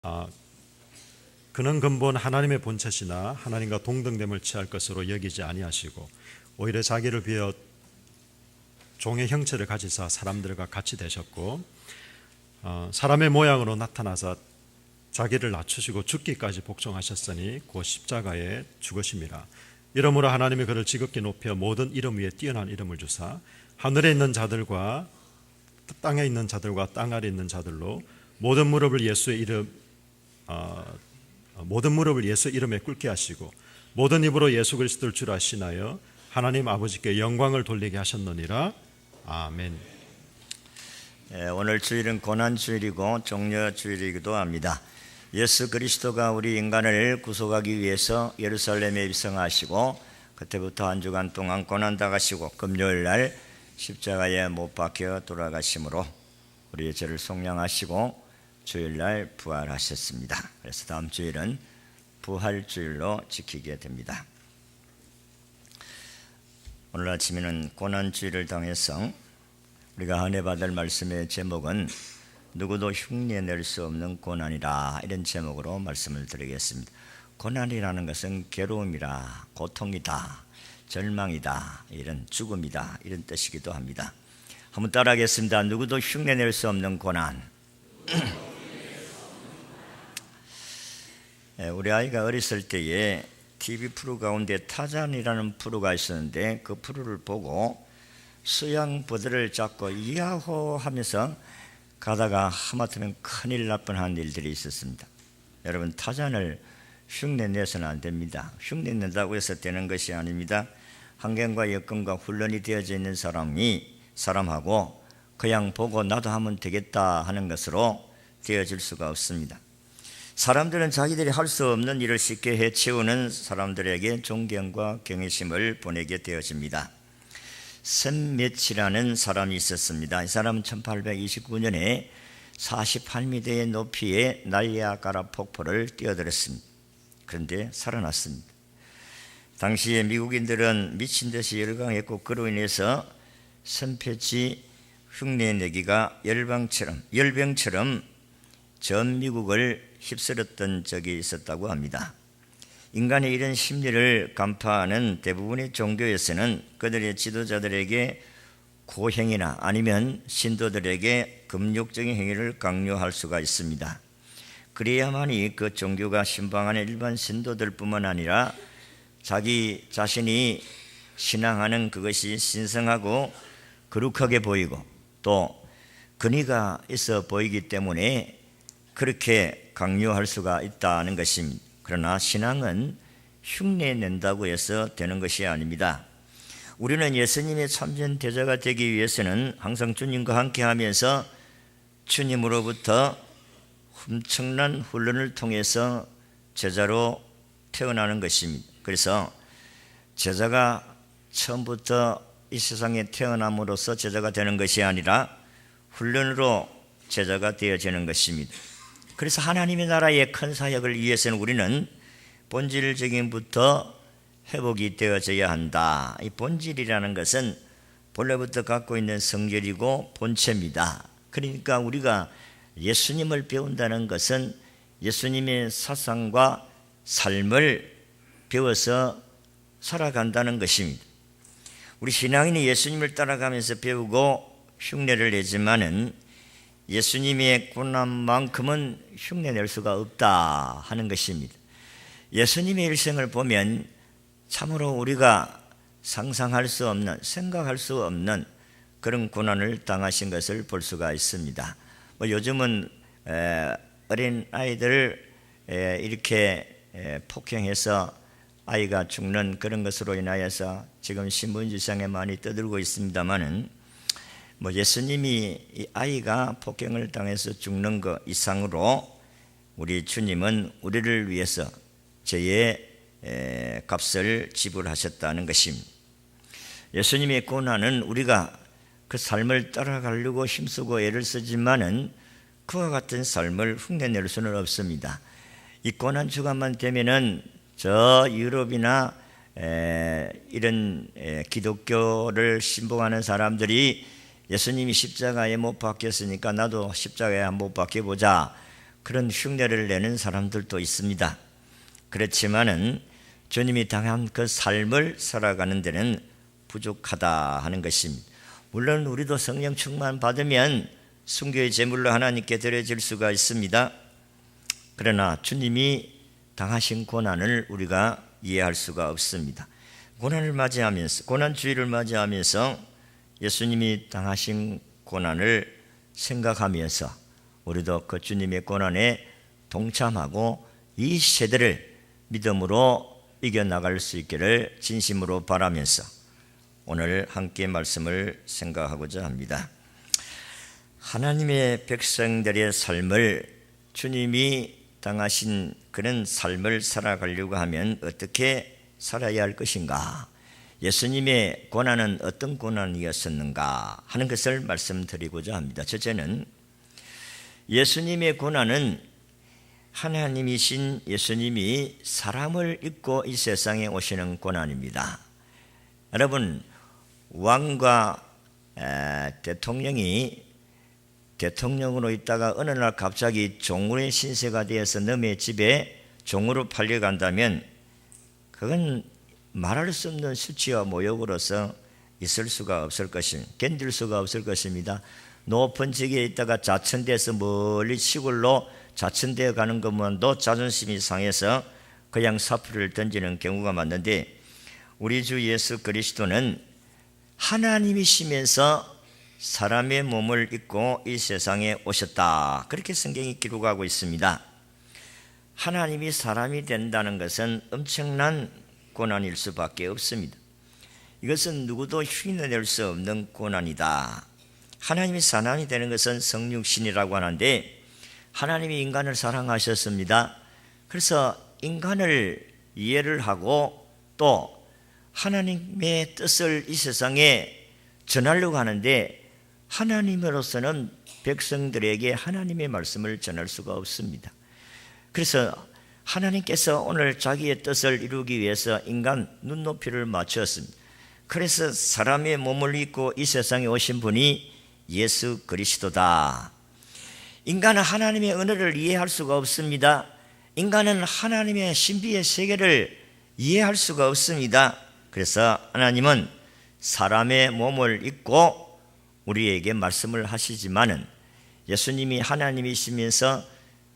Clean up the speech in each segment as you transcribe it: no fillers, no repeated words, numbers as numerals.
아, 그는 근본 하나님의 본체시나 하나님과 동등됨을 취할 것으로 여기지 아니하시고 오히려 자기를 비어 종의 형체를 가지사 사람들과 같이 되셨고 사람의 모양으로 나타나사 자기를 낮추시고 죽기까지 복종하셨으니 곧 십자가에 죽으심이라. 이러므로 하나님이 그를 지극히 높여 모든 이름 위에 뛰어난 이름을 주사 하늘에 있는 자들과 땅에 있는 자들과 땅 아래 있는 자들로 모든 무릎을 예수 이름에 꿇게 하시고 모든 입으로 예수 그리스도를 주라 하시나요 하나님 아버지께 영광을 돌리게 하셨느니라. 아멘. 오늘 주일은 고난주일이고 종려주일이기도 합니다. 예수 그리스도가 우리 인간을 구속하기 위해서 예루살렘에 입성하시고 그때부터 한 주간 동안 고난당하시고 금요일날 십자가에 못 박혀 돌아가심으로 우리의 죄를 속량하시고 주일날 부활하셨습니다. 그래서 다음 주일은 부활주일로 지키게 됩니다. 오늘 아침에는 고난주일을 당해서 우리가 은혜 받을 말씀의 제목은 누구도 흉내낼 수 없는 고난이라, 이런 제목으로 말씀을 드리겠습니다. 고난이라는 것은 괴로움이라, 고통이다, 절망이다, 이런 죽음이다, 이런 뜻이기도 합니다. 한번 따라하겠습니다. 누구도 흉내낼 수 없는 고난. 우리 아이가 어렸을 때에 TV 프로 가운데 타잔이라는 프로가 있었는데 그 프로를 보고 수양버들을 잡고 이야호 하면서 가다가 하마터면 큰일 날 뻔한 일들이 있었습니다. 여러분, 타잔을 흉내내서는 안 됩니다. 흉내낸다고 해서 되는 것이 아닙니다. 환경과 여건과 훈련이 되어져 있는 사람하고 그냥 보고 나도 하면 되겠다 하는 것으로 되어질 수가 없습니다. 사람들은 자기들이 할 수 없는 일을 쉽게 해치우는 사람들에게 존경과 경외심을 보내게 되어집니다. 샘매치라는 사람이 있었습니다. 이 사람은 1829년에 48m의 높이의 나이아가라 폭포를 뛰어들었습니다. 그런데 살아났습니다. 당시에 미국인들은 미친 듯이 열광했고 그로 인해서 샘매치 흉내내기가 열병처럼 전 미국을 휩쓸었던 적이 있었다고 합니다. 인간의 이런 심리를 간파하는 대부분의 종교에서는 그들의 지도자들에게 고행이나 아니면 신도들에게 금욕적인 행위를 강요할 수가 있습니다. 그래야만이 그 종교가 신방하는 일반 신도들뿐만 아니라 자기 자신이 신앙하는 그것이 신성하고 거룩하게 보이고 또 근위가 있어 보이기 때문에 그렇게 강요할 수가 있다는 것입니다. 그러나 신앙은 흉내낸다고 해서 되는 것이 아닙니다. 우리는 예수님의 참전 제자가 되기 위해서는 항상 주님과 함께 하면서 주님으로부터 엄청난 훈련을 통해서 제자로 태어나는 것입니다. 그래서 제자가 처음부터 이 세상에 태어남으로써 제자가 되는 것이 아니라 훈련으로 제자가 되어지는 것입니다. 그래서 하나님의 나라의 큰 사역을 위해서는 우리는 본질적인부터 회복이 되어져야 한다. 이 본질이라는 것은 본래부터 갖고 있는 성질이고 본체입니다. 그러니까 우리가 예수님을 배운다는 것은 예수님의 사상과 삶을 배워서 살아간다는 것입니다. 우리 신앙인이 예수님을 따라가면서 배우고 흉내를 내지만은 예수님의 고난만큼은 흉내낼 수가 없다 하는 것입니다. 예수님의 일생을 보면 참으로 우리가 상상할 수 없는, 생각할 수 없는 그런 고난을 당하신 것을 볼 수가 있습니다. 요즘은 어린 아이들을 이렇게 폭행해서 아이가 죽는 그런 것으로 인하여서 지금 신문지상에 많이 떠들고 있습니다만은 예수님이 이 아이가 폭행을 당해서 죽는 것 이상으로 우리 주님은 우리를 위해서 죄의 값을 지불하셨다는 것입니다. 예수님의 고난은 우리가 그 삶을 따라가려고 힘쓰고 애를 쓰지만은 그와 같은 삶을 흉내낼 수는 없습니다. 이 고난 주간만 되면은 저 유럽이나 이런 기독교를 신봉하는 사람들이 예수님이 십자가에 못 박혔으니까 나도 십자가에 못 박혀보자, 그런 흉내를 내는 사람들도 있습니다. 그렇지만은 주님이 당한 그 삶을 살아가는 데는 부족하다 하는 것입니다. 물론 우리도 성령 충만 받으면 순교의 제물로 하나님께 드려질 수가 있습니다. 그러나 주님이 당하신 고난을 우리가 이해할 수가 없습니다. 고난을 맞이하면서, 고난주의를 맞이하면서 예수님이 당하신 고난을 생각하면서 우리도 그 주님의 고난에 동참하고 이 세대를 믿음으로 이겨나갈 수 있기를 진심으로 바라면서 오늘 함께 말씀을 생각하고자 합니다. 하나님의 백성들의 삶을, 주님이 당하신 그런 삶을 살아가려고 하면 어떻게 살아야 할 것인가, 예수님의 고난은 어떤 고난이었었는가 하는 것을 말씀드리고자 합니다. 첫째는 예수님의 고난은 하나님이신 예수님이 사람을 입고 이 세상에 오시는 고난입니다. 여러분, 왕과 대통령이 대통령으로 있다가 어느 날 갑자기 종으의 신세가 되어서 남의 집에 종으로 팔려간다면 그건 말할 수 없는 수치와 모욕으로서 있을 수가 없을 것입니다. 견딜 수가 없을 것입니다. 높은 직에 있다가 자천돼서 멀리 시골로 자천되어 가는 것만도 자존심이 상해서 그냥 사표를 던지는 경우가 많은데, 우리 주 예수 그리스도는 하나님이시면서 사람의 몸을 입고 이 세상에 오셨다, 그렇게 성경이 기록하고 있습니다. 하나님이 사람이 된다는 것은 엄청난 고난일 수밖에 없습니다. 이것은 누구도 흉내낼 수 없는 고난이다. 하나님이 사람이 되는 것은 성육신이라고 하는데, 하나님이 인간을 사랑하셨습니다. 그래서 인간을 이해를 하고 또 하나님의 뜻을 이 세상에 전하려고 하는데, 하나님으로서는 백성들에게 하나님의 말씀을 전할 수가 없습니다. 그래서 하나님께서 오늘 자기의 뜻을 이루기 위해서 인간 눈높이를 맞추었습니다. 그래서 사람의 몸을 입고 이 세상에 오신 분이 예수 그리스도다. 인간은 하나님의 은혜를 이해할 수가 없습니다. 인간은 하나님의 신비의 세계를 이해할 수가 없습니다. 그래서 하나님은 사람의 몸을 입고 우리에게 말씀을 하시지만은, 예수님이 하나님이시면서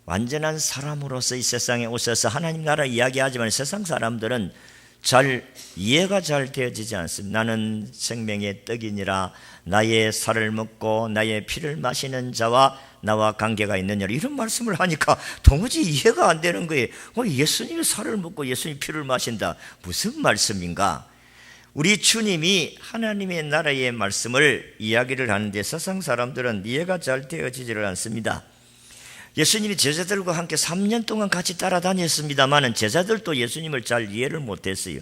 완전한 사람으로서 이 세상에 오셔서 하나님 나라 이야기하지만 세상 사람들은 잘 이해가 잘 되어지지 않습니다. 나는 생명의 떡이니라, 나의 살을 먹고 나의 피를 마시는 자와 나와 관계가 있느냐, 이런 말씀을 하니까 도무지 이해가 안 되는 거예요. 예수님이 살을 먹고 예수님이 피를 마신다, 무슨 말씀인가? 우리 주님이 하나님의 나라의 말씀을 이야기를 하는데 세상 사람들은 이해가 잘 되어지지를 않습니다. 예수님이 제자들과 함께 3년 동안 같이 따라다녔습니다만 제자들도 예수님을 잘 이해를 못했어요.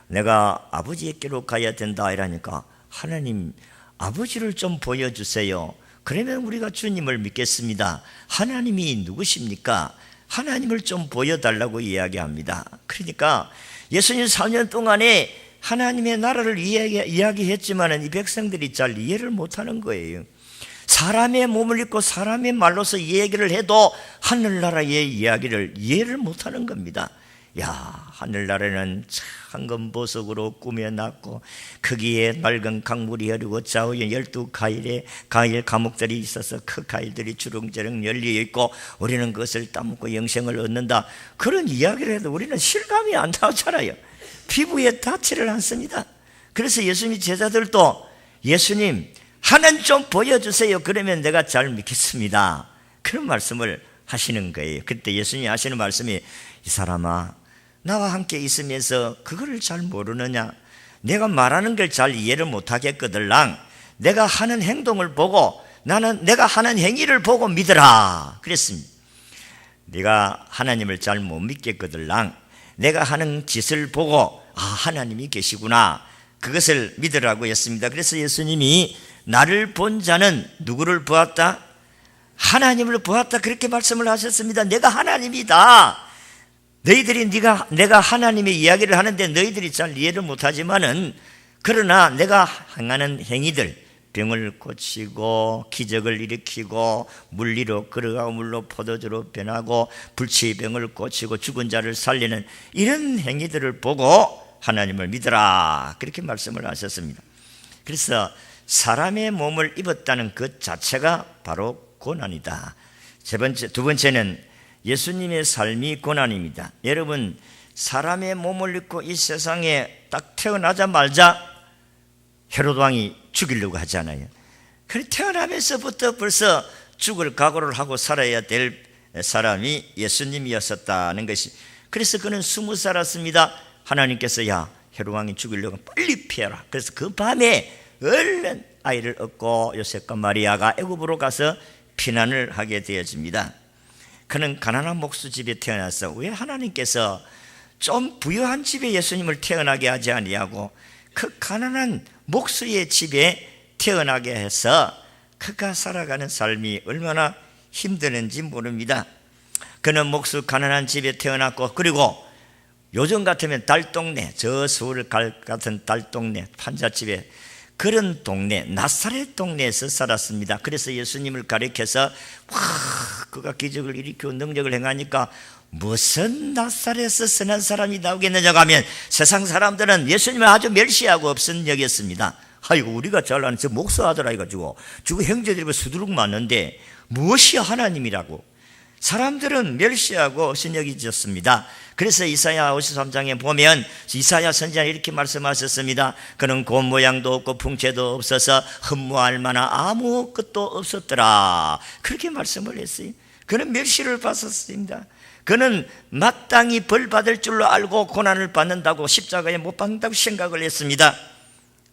내가 아버지에게로 가야 된다 이러니까, 하나님 아버지를 좀 보여주세요. 그러면 우리가 주님을 믿겠습니다. 하나님이 누구십니까? 하나님을 좀 보여달라고 이야기합니다. 그러니까 예수님 3년 동안에 하나님의 나라를 이야기했지만 이 백성들이 잘 이해를 못하는 거예요. 사람의 몸을 입고 사람의 말로서 이야기를 해도 하늘나라의 이야기를 이해를 못하는 겁니다. 야, 하늘나라는 황금 보석으로 꾸며놨고 거기에 맑은 강물이 흐르고 좌우에 12가일의 가일 과목들이 있어서 그 가일들이 주렁주렁 열려있고 우리는 그것을 따먹고 영생을 얻는다, 그런 이야기를 해도 우리는 실감이 안 나잖아요. 피부에 닿지를 않습니다. 그래서 예수님 제자들도 예수님 하나님 좀 보여주세요. 그러면 내가 잘 믿겠습니다. 그런 말씀을 하시는 거예요. 그때 예수님이 하시는 말씀이, 이 사람아, 나와 함께 있으면서 그거를 잘 모르느냐? 내가 말하는 걸 잘 이해를 못하겠거들랑 내가 하는 행동을 보고, 나는 내가 하는 행위를 보고 믿으라 그랬습니다. 네가 하나님을 잘 못 믿겠거들랑 내가 하는 짓을 보고 하나님이 계시구나, 그것을 믿으라고 했습니다. 그래서 예수님이 나를 본 자는 누구를 보았다? 하나님을 보았다, 그렇게 말씀을 하셨습니다. 내가 하나님이다. 너희들이 내가 하나님의 이야기를 하는데 너희들이 잘 이해를 못하지만은, 그러나 내가 행하는 행위들, 병을 고치고 기적을 일으키고 물리로 걸어가고 물로 포도주로 변하고 불치병을 고치고 죽은 자를 살리는 이런 행위들을 보고 하나님을 믿어라, 그렇게 말씀을 하셨습니다. 그래서 사람의 몸을 입었다는 것 자체가 바로 고난이다. 두 번째는 예수님의 삶이 고난입니다. 여러분, 사람의 몸을 입고 이 세상에 딱 태어나자마자 헤롯 왕이 죽이려고 하잖아요. 그래 태어나면서부터 벌써 죽을 각오를 하고 살아야 될 사람이 예수님이었었다는 것이, 그래서 그는 20 살았습니다. 하나님께서 야, 헤롯 왕이 죽이려고 빨리 피해라. 그래서 그 밤에 얼른 아이를 얻고 요셉과 마리아가 애굽으로 가서 피난을 하게 되어집니다. 그는 가난한 목수 집에 태어나서 왜 하나님께서 좀 부유한 집에 예수님을 태어나게 하지 아니하고 그 가난한 목수의 집에 태어나게 해서 그가 살아가는 삶이 얼마나 힘드는지 모릅니다. 그는 목수 가난한 집에 태어났고, 그리고 요즘 같으면 달동네, 저 서울 같은 달동네 판잣집에 그런 동네, 나사렛 동네에서 살았습니다. 그래서 예수님을 가리켜서 그가 기적을 일으키고 능력을 행하니까 무슨 나사렛에서 선한 사람이 나오겠느냐 하면 세상 사람들은 예수님을 아주 멸시하고 없은 여겼습니다. 아이고, 우리가 잘 아는 저 목사 아들 해가지고 주고 형제들이 수두룩 맞는데 무엇이 하나님이라고 사람들은 멸시하고 없인 여기졌습니다. 그래서 이사야 53장에 보면 이사야 선지자는 이렇게 말씀하셨습니다. 그는 곰 모양도 없고 풍채도 없어서 흠모할 만한 아무것도 없었더라, 그렇게 말씀을 했어요. 그는 멸시를 받았습니다. 그는 마땅히 벌 받을 줄로 알고 고난을 받는다고, 십자가에 못 박는다고 생각을 했습니다.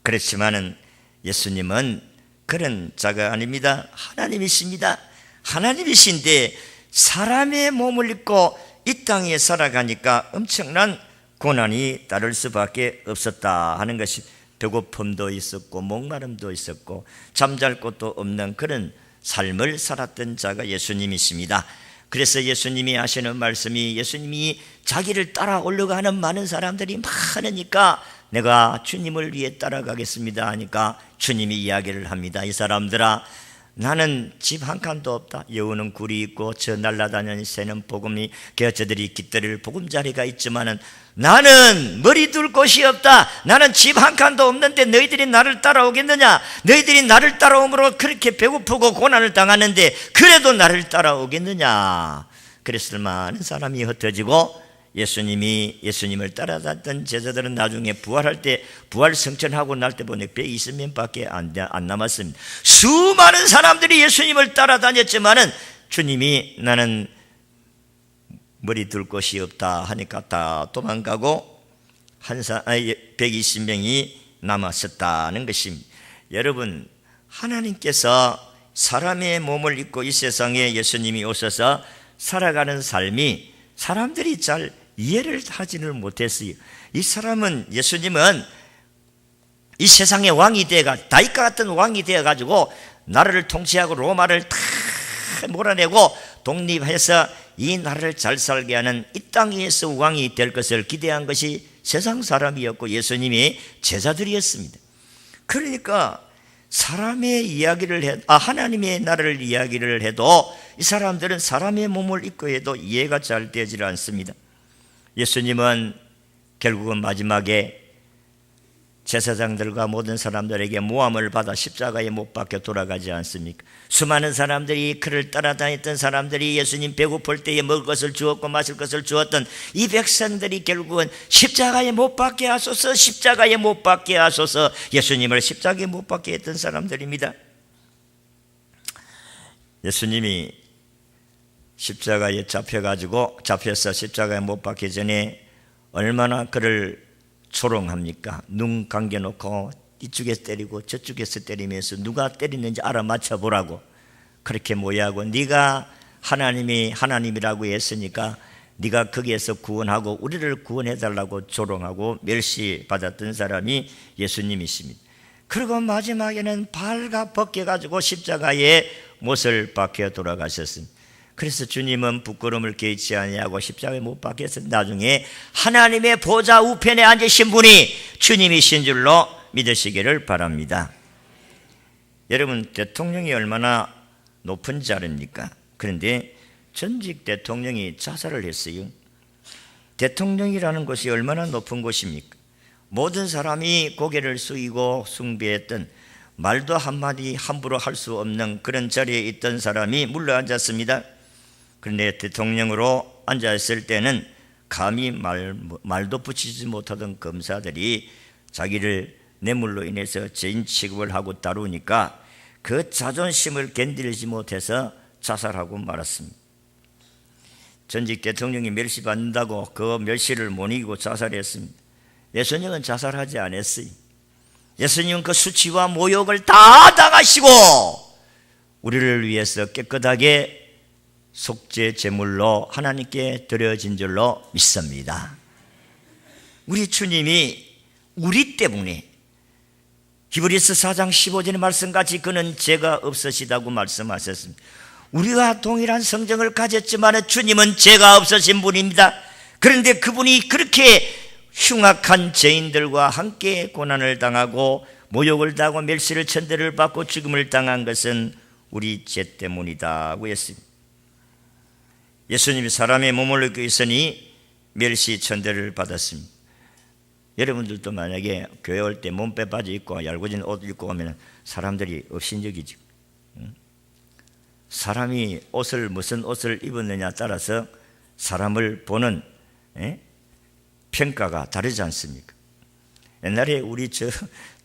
그렇지만은 예수님은 그런 자가 아닙니다. 하나님이십니다. 하나님이신데 사람의 몸을 입고 이 땅에 살아가니까 엄청난 고난이 따를 수밖에 없었다 하는 것이, 배고픔도 있었고 목마름도 있었고 잠잘 곳도 없는 그런 삶을 살았던 자가 예수님이십니다. 그래서 예수님이 하시는 말씀이, 예수님이 자기를 따라 올라가는 많은 사람들이 많으니까 내가 주님을 위해 따라가겠습니다 하니까 주님이 이야기를 합니다. 이 사람들아, 나는 집 한 칸도 없다. 여우는 굴이 있고 저 날아다니는 새는 복음이 개어저들이 깃들일 보금자리가 있지만은 나는 머리 둘 곳이 없다. 나는 집 한 칸도 없는데 너희들이 나를 따라오겠느냐? 너희들이 나를 따라오므로 그렇게 배고프고 고난을 당하는데 그래도 나를 따라오겠느냐? 그랬을 많은 사람이 흩어지고 예수님을 따라다녔던 제자들은 나중에 부활할 때, 부활 성천하고 날 때 보니 120명밖에 안 남았습니다. 수많은 사람들이 예수님을 따라다녔지만은 주님이 나는 머리 둘 곳이 없다 하니까 다 도망가고 120명이 남았었다는 것입니다. 여러분, 하나님께서 사람의 몸을 입고 이 세상에 예수님이 오셔서 살아가는 삶이 사람들이 잘 이해를 하지를 못했어요. 이 사람은, 예수님은 이 세상의 왕이 되어가, 다윗과 같은 왕이 되어가지고 나라를 통치하고 로마를 다 몰아내고 독립해서 이 나라를 잘 살게 하는 이 땅에서 왕이 될 것을 기대한 것이 세상 사람이었고 예수님이 제자들이었습니다. 그러니까 사람의 이야기를 하나님의 나라를 이야기를 해도 이 사람들은 사람의 몸을 입고 해도 이해가 잘 되질 않습니다. 예수님은 결국은 마지막에 제사장들과 모든 사람들에게 모함을 받아 십자가에 못 박혀 돌아가지 않습니까? 수많은 사람들이 그를 따라다녔던 사람들이 예수님 배고플 때에 먹을 것을 주었고 마실 것을 주었던 이 백성들이 결국은 십자가에 못 박게 하소서, 십자가에 못 박게 하소서, 예수님을 십자가에 못 박게 했던 사람들입니다. 예수님이 십자가에 잡혀서 십자가에 못 박기 전에 얼마나 그를 조롱합니까? 눈 감겨놓고 이쪽에서 때리고 저쪽에서 때리면서 누가 때리는지 알아맞혀 보라고 그렇게 모여하고, 네가 하나님이라고 했으니까 네가 거기에서 구원하고 우리를 구원해달라고 조롱하고 멸시받았던 사람이 예수님이십니다. 그리고 마지막에는 발가 벗겨가지고 십자가에 못을 박혀 돌아가셨습니다. 그래서 주님은 부끄러움을 개의치 아니하고 십자가에 못 박혀서 나중에 하나님의 보좌 우편에 앉으신 분이 주님이신 줄로 믿으시기를 바랍니다. 여러분, 대통령이 얼마나 높은 자리입니까? 그런데 전직 대통령이 자살을 했어요. 대통령이라는 곳이 얼마나 높은 곳입니까? 모든 사람이 고개를 숙이고 숭배했던, 말도 한마디 함부로 할 수 없는 그런 자리에 있던 사람이 물러앉았습니다. 그런데 대통령으로 앉아있을 때는 감히 말도 붙이지 못하던 검사들이 자기를 뇌물로 인해서 죄인 취급을 하고 다루니까 그 자존심을 견디지 못해서 자살하고 말았습니다. 전직 대통령이 멸시받는다고 그 멸시를 못 이기고 자살했습니다. 예수님은 자살하지 않았어요. 예수님은 그 수치와 모욕을 다 당하시고 우리를 위해서 깨끗하게 속죄 제물로 하나님께 드려진 줄로 믿습니다. 우리 주님이 우리 때문에 히브리서 4장 15절의 말씀같이 그는 죄가 없으시다고 말씀하셨습니다. 우리가 동일한 성정을 가졌지만 주님은 죄가 없으신 분입니다. 그런데 그분이 그렇게 흉악한 죄인들과 함께 고난을 당하고 모욕을 당하고 멸시를 천대를 받고 죽음을 당한 것은 우리 죄 때문이다고 했습니다. 예수님이 사람의 몸을 입고 있으니 멸시 천대를 받았습니다. 여러분들도 만약에 교회 올 때 몸빼 바지 입고 얇아진 옷 입고 오면 사람들이 업신여기죠. 사람이 무슨 옷을 입었느냐 따라서 사람을 보는 평가가 다르지 않습니까? 옛날에 우리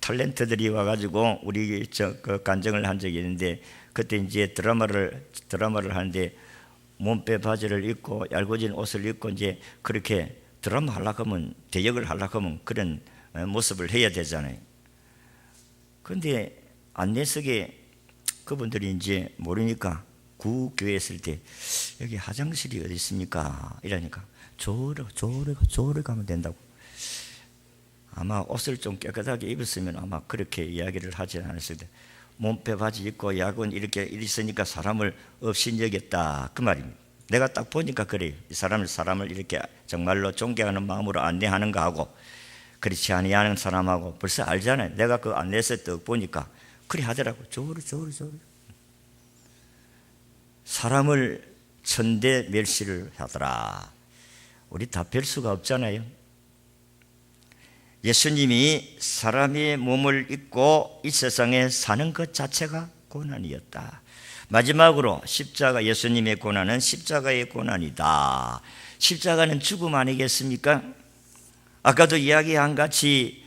탤런트들이 와가지고 우리 그 간증을 한 적이 있는데, 그때 이제 드라마를 하는데 몸빼 바지를 입고 얇아진 옷을 입고 이제 그렇게 드라마 하려고 하면, 대역을 하려고 하면 그런 모습을 해야 되잖아요. 그런데 안내석에 그분들이 이제 모르니까 구교회 있을 때 여기 화장실이 어디 있습니까? 이러니까 저래 가면 된다고. 아마 옷을 좀 깨끗하게 입었으면 아마 그렇게 이야기를 하지 않았을 때, 몸빼 바지 입고 야근 이렇게 있으니까 사람을 업신여겼다 그 말입니다. 내가 딱 보니까 그래요. 이 사람을 이렇게 정말로 존경하는 마음으로 안내하는 거하고 그렇지 아니하는 사람하고 벌써 알잖아요. 내가 그 안내서 딱 보니까 그래 하더라고. 저래 사람을 천대 멸시를 하더라. 우리 다 별 수가 없잖아요. 예수님이 사람의 몸을 입고 이 세상에 사는 것 자체가 고난이었다. 마지막으로 십자가, 예수님의 고난은 십자가의 고난이다. 십자가는 죽음 아니겠습니까? 아까도 이야기한 같이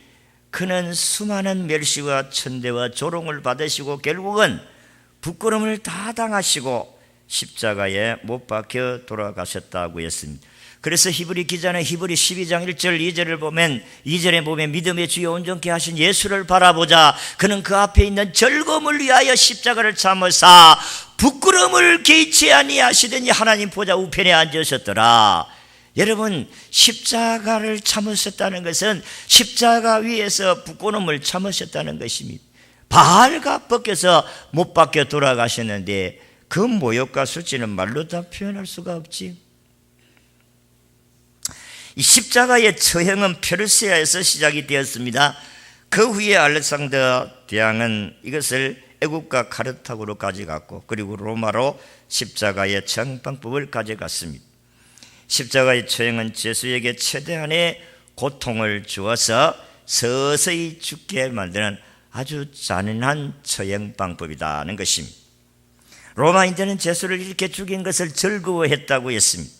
그는 수많은 멸시와 천대와 조롱을 받으시고 결국은 부끄러움을 다 당하시고 십자가에 못 박혀 돌아가셨다고 했습니다. 그래서 히브리 기자는 히브리 12장 1절 2절을 보면, 2절에 보면 믿음의 주여 온전케 하신 예수를 바라보자. 그는 그 앞에 있는 즐거움을 위하여 십자가를 참으사 부끄러움을 개의치 아니하시더니 하나님 보좌 우편에 앉으셨더라. 여러분, 십자가를 참으셨다는 것은 십자가 위에서 부끄러움을 참으셨다는 것입니다. 발가 벗겨서 못 박혀 돌아가셨는데 그 모욕과 수치는 말로 다 표현할 수가 없지. 이 십자가의 처형은 페르시아에서 시작이 되었습니다. 그 후에 알렉산더 대왕은 이것을 애국과 카르타고로 가져갔고, 그리고 로마로 십자가의 처형 방법을 가져갔습니다. 십자가의 처형은 죄수에게 최대한의 고통을 주어서 서서히 죽게 만드는 아주 잔인한 처형 방법이라는 것입니다. 로마인들은 죄수를 이렇게 죽인 것을 즐거워했다고 했습니다.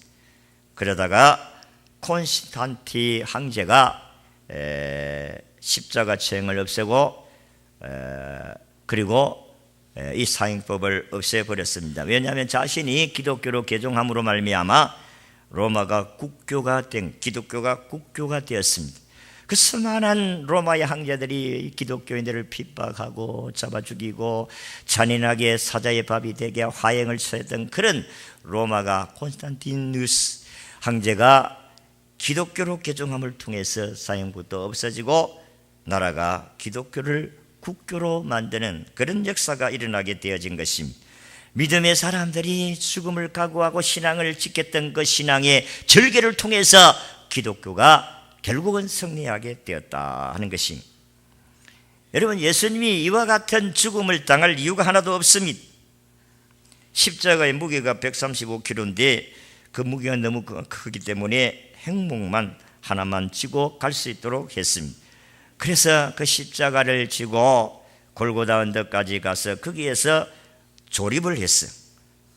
그러다가 콘스탄티 황제가 십자가 처형을 없애고 그리고 이 사형법을 없애버렸습니다. 왜냐하면 자신이 기독교로 개종함으로 말미암아 로마가 기독교가 국교가 되었습니다. 그 수많은 로마의 황제들이 기독교인들을 핍박하고 잡아 죽이고 잔인하게 사자의 밥이 되게 화형을 처했던 그런 로마가 콘스탄티누스 황제가 기독교로 개종함을 통해서 사형부터 없어지고 나라가 기독교를 국교로 만드는 그런 역사가 일어나게 되어진 것입니다. 믿음의 사람들이 죽음을 각오하고 신앙을 지켰던 그 신앙의 절개를 통해서 기독교가 결국은 승리하게 되었다 하는 것입니다. 여러분, 예수님이 이와 같은 죽음을 당할 이유가 하나도 없습니다. 십자가의 무게가 135kg인데 그 무게가 너무 크기 때문에 행복만 하나만 지고 갈 수 있도록 했습니다. 그래서 그 십자가를 지고 골고다 언덕까지 가서 거기에서 조립을 했어요.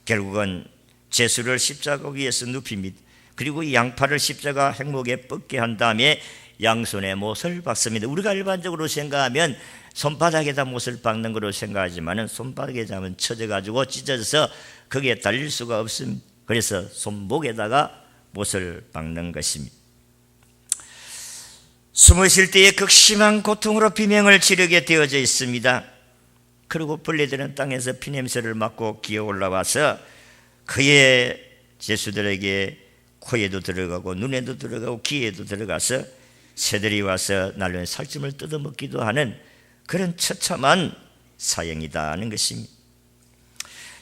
결국은 제수를 십자가 위에서 눕힙니다. 그리고 이 양팔을 십자가 행목에 뻗게 한 다음에 양손에 못을 박습니다. 우리가 일반적으로 생각하면 손바닥에다 못을 박는 것으로 생각하지만 손바닥에 잡으면 쳐져가지고 찢어져서 거기에 달릴 수가 없습니다. 그래서 손목에다가 못을 박는 것입니다. 숨을 쉴 때에 극심한 고통으로 비명을 지르게 되어져 있습니다. 그리고 벌레들은 땅에서 피냄새를 맡고 기어 올라와서 그의 제수들에게 코에도 들어가고 눈에도 들어가고 귀에도 들어가서 새들이 와서 날로 살점을 뜯어먹기도 하는 그런 처참한 사형이다는 것입니다.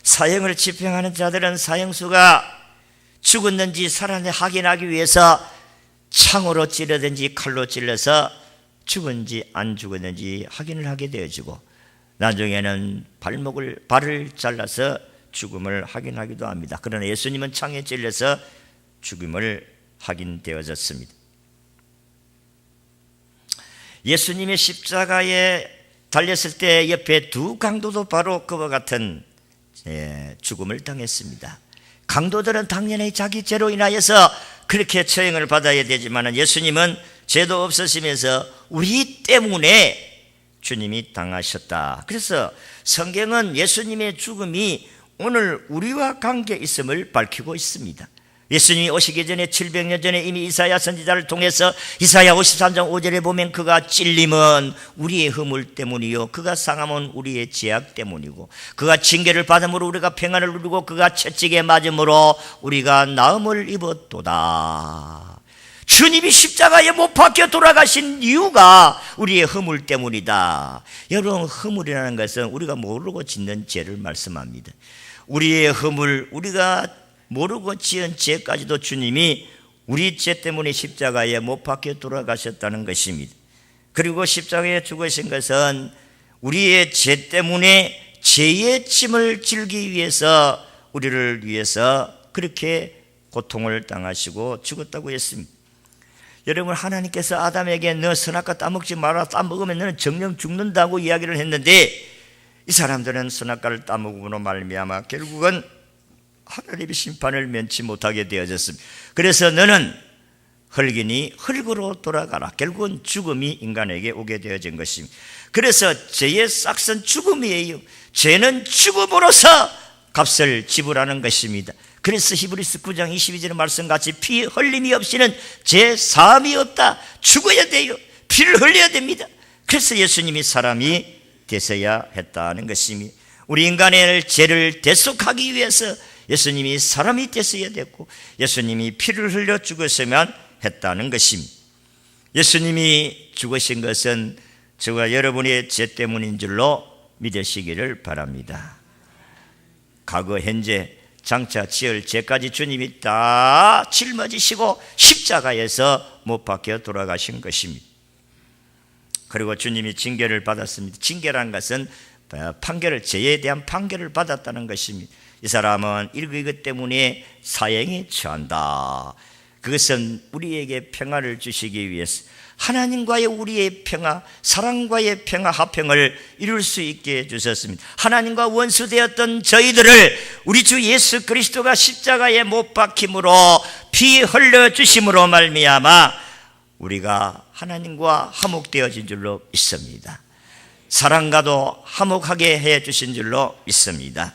사형을 집행하는 자들은 사형수가 죽었는지 살았는지 확인하기 위해서 창으로 찌르든지 칼로 찔러서 죽은지 안 죽었는지 확인을 하게 되어지고 나중에는 발을 잘라서 죽음을 확인하기도 합니다. 그러나 예수님은 창에 찔려서 죽음을 확인되어졌습니다. 예수님의 십자가에 달렸을 때 옆에 두 강도도 바로 그와 같은 죽음을 당했습니다. 강도들은 당연히 자기 죄로 인하여서 그렇게 처형을 받아야 되지만 예수님은 죄도 없으시면서 우리 때문에 주님이 당하셨다. 그래서 성경은 예수님의 죽음이 오늘 우리와 관계 있음을 밝히고 있습니다. 예수님이 오시기 전에 700년 전에 이미 이사야 선지자를 통해서 이사야 53장 5절에 보면 그가 찔림은 우리의 허물 때문이요 그가 상함은 우리의 죄악 때문이고 그가 징계를 받음으로 우리가 평안을 누리고 그가 채찍에 맞음으로 우리가 나음을 입었도다. 주님이 십자가에 못 박혀 돌아가신 이유가 우리의 허물 때문이다. 여러분, 허물이라는 것은 우리가 모르고 짓는 죄를 말씀합니다. 우리의 허물, 우리가 모르고 지은 죄까지도 주님이 우리 죄 때문에 십자가에 못 박혀 돌아가셨다는 것입니다. 그리고 십자가에 죽으신 것은 우리의 죄 때문에 죄의 짐을 질기 위해서 우리를 위해서 그렇게 고통을 당하시고 죽었다고 했습니다. 여러분, 하나님께서 아담에게 너 선악과 따먹지 마라, 따먹으면 너는 정령 죽는다고 이야기를 했는데 이 사람들은 선악과를 따먹음으로 말미암아 결국은 하나님의 심판을 면치 못하게 되어졌습니다. 그래서 너는 흙이니 흙으로 돌아가라. 결국은 죽음이 인간에게 오게 되어진 것입니다. 그래서 죄의 싹은 죽음이에요. 죄는 죽음으로서 값을 지불하는 것입니다. 그래서 히브리서 9장 22절의 말씀같이 피 흘림이 없이는 죄 사함이 없다. 죽어야 돼요. 피를 흘려야 됩니다. 그래서 예수님이 사람이 되셔야 했다는 것입니다. 우리 인간의 죄를 대속하기 위해서 예수님이 사람이 되셔야 됐고 예수님이 피를 흘려 죽었으면 했다는 것입니다. 예수님이 죽으신 것은 저와 여러분의 죄 때문인 줄로 믿으시기를 바랍니다. 과거, 현재, 장차, 지을 죄까지 주님이 다 짊어지시고 십자가에서 못 박혀 돌아가신 것입니다. 그리고 주님이 징계를 받았습니다. 징계라는 것은 판결을, 죄에 대한 판결을 받았다는 것입니다. 이 사람은 이것 때문에 사형에 처한다. 그것은 우리에게 평화를 주시기 위해서 하나님과의 우리의 평화, 사랑과의 평화 합평을 이룰 수 있게 해주셨습니다. 하나님과 원수되었던 저희들을 우리 주 예수 그리스도가 십자가에 못 박힘으로 피 흘려주심으로 말미암아 우리가 하나님과 화목되어진 줄로 믿습니다. 사랑과도 화목하게 해주신 줄로 믿습니다.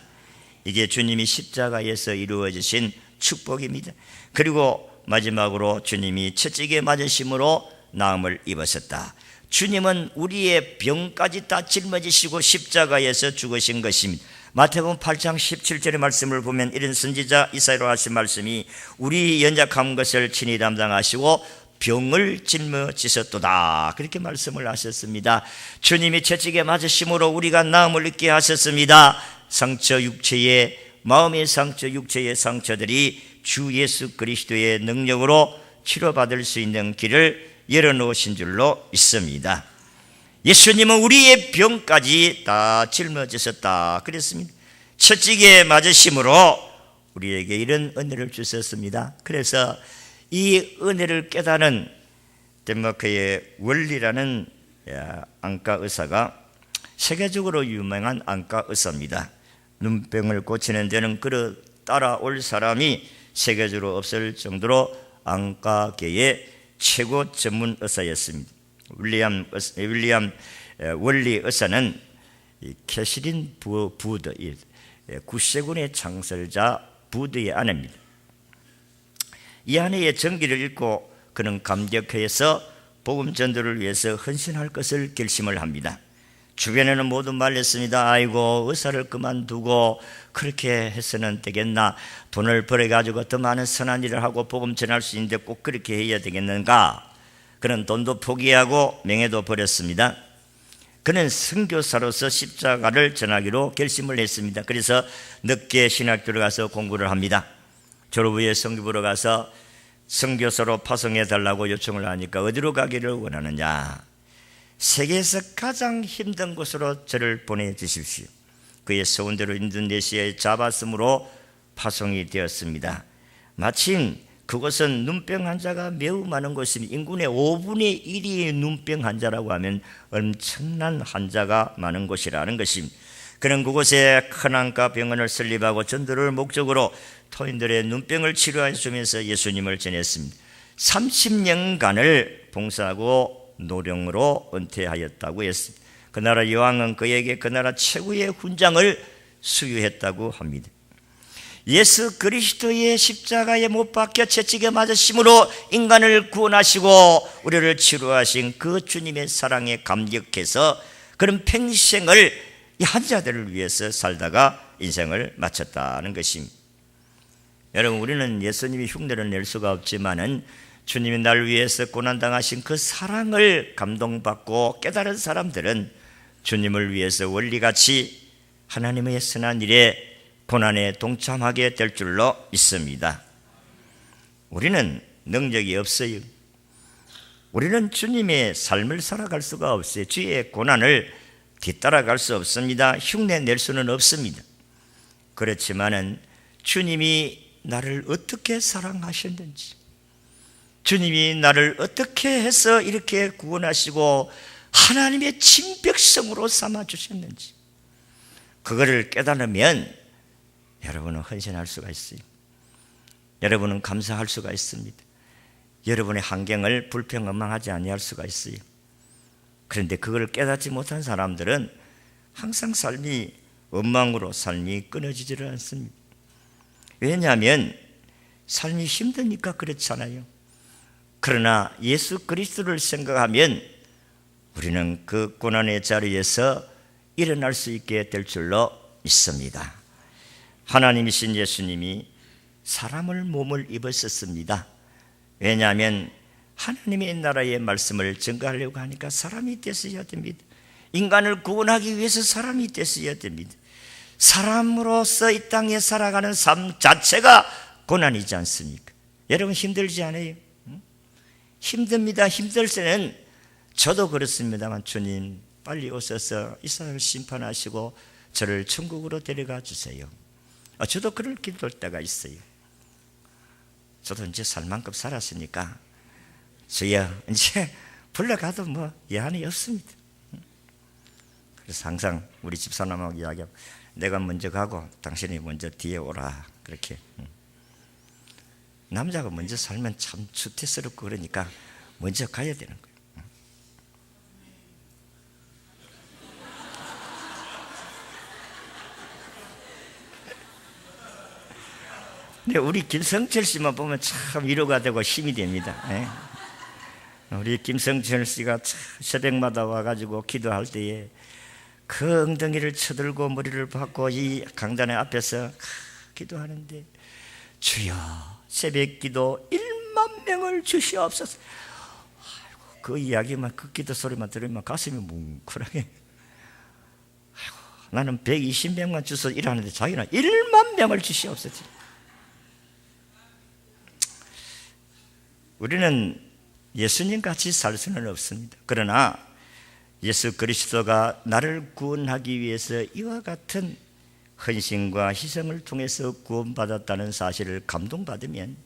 이게 주님이 십자가에서 이루어지신 축복입니다. 그리고 마지막으로 주님이 채찍에 맞으심으로 나음을 입으셨다. 주님은 우리의 병까지 다 짊어지시고 십자가에서 죽으신 것입니다. 마태복음 8장 17절의 말씀을 보면 이런 선지자 이사야로 하신 말씀이 우리 연약한 것을 친히 담당하시고 병을 짊어지셨도다. 그렇게 말씀을 하셨습니다. 주님이 채찍에 맞으심으로 우리가 나음을 입게 하셨습니다. 상처 육체의, 마음의 상처 육체의 상처들이 주 예수 그리스도의 능력으로 치료받을 수 있는 길을 열어놓으신 줄로 믿습니다. 예수님은 우리의 병까지 다 짊어지셨다 그랬습니다. 채찍에 맞으심으로 우리에게 이런 은혜를 주셨습니다. 그래서 이 은혜를 깨닫는 덴마크의 월리라는 안과 의사가 세계적으로 유명한 안과 의사입니다. 눈병을 고치는 데는 그를 따라올 사람이 세계적으로 없을 정도로 안과계의 최고 전문 의사였습니다. 윌리엄 월리 의사는 캐시린 부드, 구세군의 창설자 부드의 아내입니다. 이 아내의 전기를 읽고 그는 감격해서 복음 전도를 위해서 헌신할 것을 결심을 합니다. 주변에는 모두 말렸습니다. 아이고, 의사를 그만두고 그렇게 해서는 되겠나? 돈을 벌어가지고 더 많은 선한 일을 하고 복음 전할 수 있는데 꼭 그렇게 해야 되겠는가? 그는 돈도 포기하고 명예도 버렸습니다. 그는 선교사로서 십자가를 전하기로 결심을 했습니다. 그래서 늦게 신학교를 가서 공부를 합니다. 졸업 후에 선교부로 가서 선교사로 파송해 달라고 요청을 하니까 어디로 가기를 원하느냐? 세계에서 가장 힘든 곳으로 저를 보내주십시오. 그의 소원대로 인도네시아의 자바섬으로 파송이 되었습니다. 마침 그곳은 눈병 환자가 매우 많은 곳입니다. 인구의 5분의 1이 눈병 환자라고 하면 엄청난 환자가 많은 곳이라는 것입니다. 그는 그곳에 큰 안과 병원을 설립하고 전도를 목적으로 토인들의 눈병을 치료해 주면서 예수님을 전했습니다. 30년간을 봉사하고 노령으로 은퇴하였다고 했습니다. 그 나라 여왕은 그에게 그 나라 최고의 훈장을 수여했다고 합니다. 예수 그리스도의 십자가에 못 박혀 채찍에 맞으심으로 인간을 구원하시고 우리를 치료하신 그 주님의 사랑에 감격해서 그런 평생을 이 환자들을 위해서 살다가 인생을 마쳤다는 것입니다. 여러분, 우리는 예수님이 흉내를 낼 수가 없지만은 주님이 나를 위해서 고난당하신 그 사랑을 감동받고 깨달은 사람들은 주님을 위해서 원리같이 하나님의 선한 일에 고난에 동참하게 될 줄로 믿습니다. 우리는 능력이 없어요. 우리는 주님의 삶을 살아갈 수가 없어요. 주의 고난을 뒤따라갈 수 없습니다. 흉내 낼 수는 없습니다. 그렇지만은 주님이 나를 어떻게 사랑하셨는지, 주님이 나를 어떻게 해서 이렇게 구원하시고 하나님의 친백성으로 삼아주셨는지, 그거를 깨달으면 여러분은 헌신할 수가 있어요. 여러분은 감사할 수가 있습니다. 여러분의 환경을 불평망하지 아니할 수가 있어요. 그런데 그걸 깨닫지 못한 사람들은 항상 삶이 원망으로 삶이 끊어지지를 않습니다. 왜냐하면 삶이 힘드니까 그렇잖아요. 그러나 예수 그리스도를 생각하면 우리는 그 고난의 자리에서 일어날 수 있게 될 줄로 믿습니다. 하나님이신 예수님이 사람을 몸을 입으셨습니다. 왜냐하면 하나님의 나라의 말씀을 증거하려고 하니까 사람이 되어야 됩니다. 인간을 구원하기 위해서 사람이 되어야 됩니다. 사람으로서 이 땅에 살아가는 삶 자체가 고난이지 않습니까? 여러분, 힘들지 않아요? 힘듭니다. 힘들 때는 저도 그렇습니다만 주님 빨리 오셔서 이 사람을 심판하시고 저를 천국으로 데려가 주세요. 저도 그럴 기도할 때가 있어요. 저도 이제 살 만큼 살았으니까 주여 이제 불러가도 뭐 예한이 없습니다. 그래서 항상 우리 집사람하고 이야기하고 내가 먼저 가고 당신이 먼저 뒤에 오라, 그렇게. 남자가 먼저 살면 참 주태스럽고 그러니까 먼저 가야 되는 거예요. 근데 우리 김성철 씨만 보면 참 위로가 되고 힘이 됩니다. 우리 김성철 씨가 새벽마다 와가지고 기도할 때에 그 엉덩이를 쳐들고 머리를 박고 이 강단의 앞에서 기도하는데, 주여 새벽 기도 1만 명을 주시옵소서. 그 이야기만, 그 기도 소리만 들으면 가슴이 뭉클하게, 나는 120명만 주서 일하는데 자기는 1만 명을 주시옵소서. 우리는 예수님 같이 살 수는 없습니다. 그러나 예수 그리스도가 나를 구원하기 위해서 이와 같은 헌신과 희생을 통해서 구원받았다는 사실을 감동받으면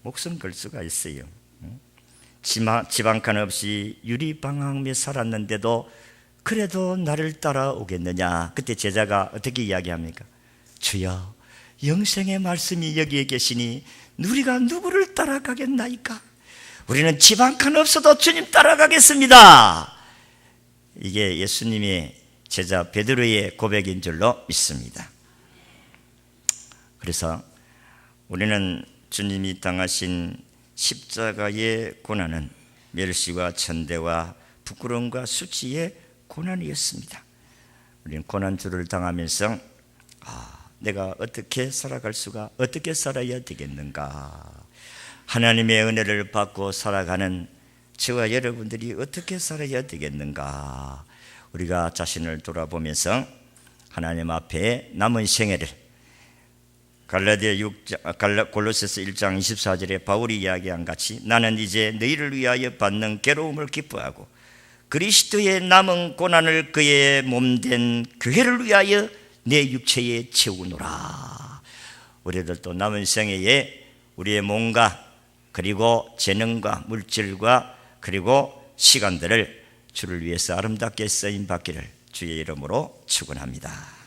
목숨 걸 수가 있어요. 집 한 칸 없이 유리방황에 살았는데도 그래도 나를 따라오겠느냐. 그때 제자가 어떻게 이야기합니까? 주여, 영생의 말씀이 여기에 계시니 우리가 누구를 따라가겠나이까? 우리는 집 한 칸 없어도 주님 따라가겠습니다. 이게 예수님의 제자 베드로의 고백인 줄로 믿습니다. 그래서 우리는 주님이 당하신 십자가의 고난은 멸시와 천대와 부끄러움과 수치의 고난이었습니다. 우리는 고난주를 당하면서 내가 어떻게 어떻게 살아야 되겠는가? 하나님의 은혜를 받고 살아가는 저와 여러분들이 어떻게 살아야 되겠는가? 우리가 자신을 돌아보면서 하나님 앞에 남은 생애를 골로새서 1장 24절에 바울이 이야기한 같이 나는 이제 너희를 위하여 받는 괴로움을 기뻐하고 그리스도의 남은 고난을 그의 몸된 교회를 위하여 내 육체에 채우노라. 우리들도 남은 생애에 우리의 몸과 그리고 재능과 물질과 그리고 시간들을 주를 위해서 아름답게 쓰임 받기를 주의 이름으로 축원합니다.